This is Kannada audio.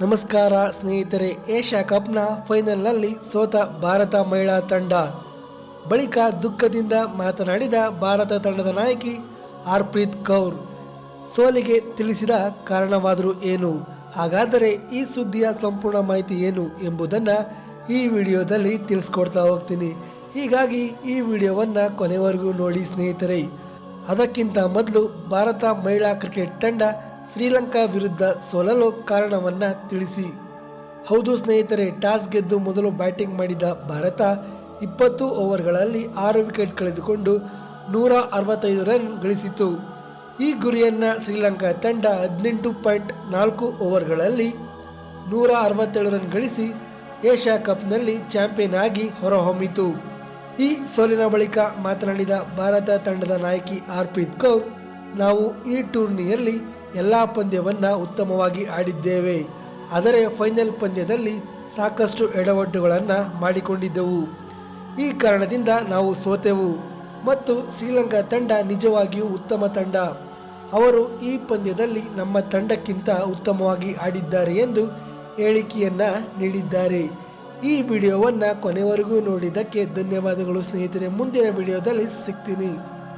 ನಮಸ್ಕಾರ ಸ್ನೇಹಿತರೆ, ಏಷ್ಯಾ ಕಪ್ನ ಫೈನಲ್ನಲ್ಲಿ ಸೋತ ಭಾರತ ಮಹಿಳಾ ತಂಡ ಬಳಿಕ ದುಃಖದಿಂದ ಮಾತನಾಡಿದ ಭಾರತ ತಂಡದ ನಾಯಕಿ ಹರ್ಪ್ರೀತ್ ಕೌರ್. ಸೋಲಿಗೆ ತಿಳಿಸಿದ ಕಾರಣವಾದರೂ ಏನು? ಹಾಗಾದರೆ ಈ ಸುದ್ದಿಯ ಸಂಪೂರ್ಣ ಮಾಹಿತಿ ಏನು ಎಂಬುದನ್ನು ಈ ವಿಡಿಯೋದಲ್ಲಿ ತಿಳಿಸ್ಕೊಡ್ತಾ ಹೋಗ್ತೀನಿ. ಹೀಗಾಗಿ ಈ ವಿಡಿಯೋವನ್ನು ಕೊನೆವರೆಗೂ ನೋಡಿ ಸ್ನೇಹಿತರೆ. ಅದಕ್ಕಿಂತ ಮೊದಲು ಭಾರತ ಮಹಿಳಾ ಕ್ರಿಕೆಟ್ ತಂಡ ಶ್ರೀಲಂಕಾ ವಿರುದ್ಧ ಸೋಲಲು ಕಾರಣವನ್ನು ತಿಳಿಸಿ. ಹೌದು ಸ್ನೇಹಿತರೆ, ಟಾಸ್ ಗೆದ್ದು ಮೊದಲು ಬ್ಯಾಟಿಂಗ್ ಮಾಡಿದ ಭಾರತ 20 ಓವರ್ಗಳಲ್ಲಿ 6 ವಿಕೆಟ್ ಕಳೆದುಕೊಂಡು 165 ರನ್ ಗಳಿಸಿತು. ಈ ಗುರಿಯನ್ನು ಶ್ರೀಲಂಕಾ ತಂಡ 18.4 ಓವರ್ಗಳಲ್ಲಿ 167 ರನ್ ಗಳಿಸಿ ಏಷ್ಯಾ ಕಪ್ನಲ್ಲಿ ಚಾಂಪಿಯನ್ ಆಗಿ ಹೊರಹೊಮ್ಮಿತು. ಈ ಸೋಲಿನ ಬಳಿಕ ಮಾತನಾಡಿದ ಭಾರತ ತಂಡದ ನಾಯಕಿ ಹರ್ಪ್ರೀತ್ ಕೌರ್, ನಾವು ಈ ಟೂರ್ನಿಯಲ್ಲಿ ಎಲ್ಲ ಪಂದ್ಯವನ್ನು ಉತ್ತಮವಾಗಿ ಆಡಿದ್ದೇವೆ, ಆದರೆ ಫೈನಲ್ ಪಂದ್ಯದಲ್ಲಿ ಸಾಕಷ್ಟು ಎಡವಟ್ಟುಗಳನ್ನು ಮಾಡಿಕೊಂಡಿದ್ದೆವು. ಈ ಕಾರಣದಿಂದ ನಾವು ಸೋತೆವು ಮತ್ತು ಶ್ರೀಲಂಕಾ ತಂಡ ನಿಜವಾಗಿಯೂ ಉತ್ತಮ ತಂಡ. ಅವರು ಈ ಪಂದ್ಯದಲ್ಲಿ ನಮ್ಮ ತಂಡಕ್ಕಿಂತ ಉತ್ತಮವಾಗಿ ಆಡಿದ್ದಾರೆ ಎಂದು ಹೇಳಿಕೆಯನ್ನು ನೀಡಿದ್ದಾರೆ. ಈ ವಿಡಿಯೋವನ್ನು ಕೊನೆವರೆಗೂ ನೋಡಿದ್ದಕ್ಕೆ ಧನ್ಯವಾದಗಳು ಸ್ನೇಹಿತರೆ. ಮುಂದಿನ ವಿಡಿಯೋದಲ್ಲಿ ಸಿಗ್ತೀನಿ.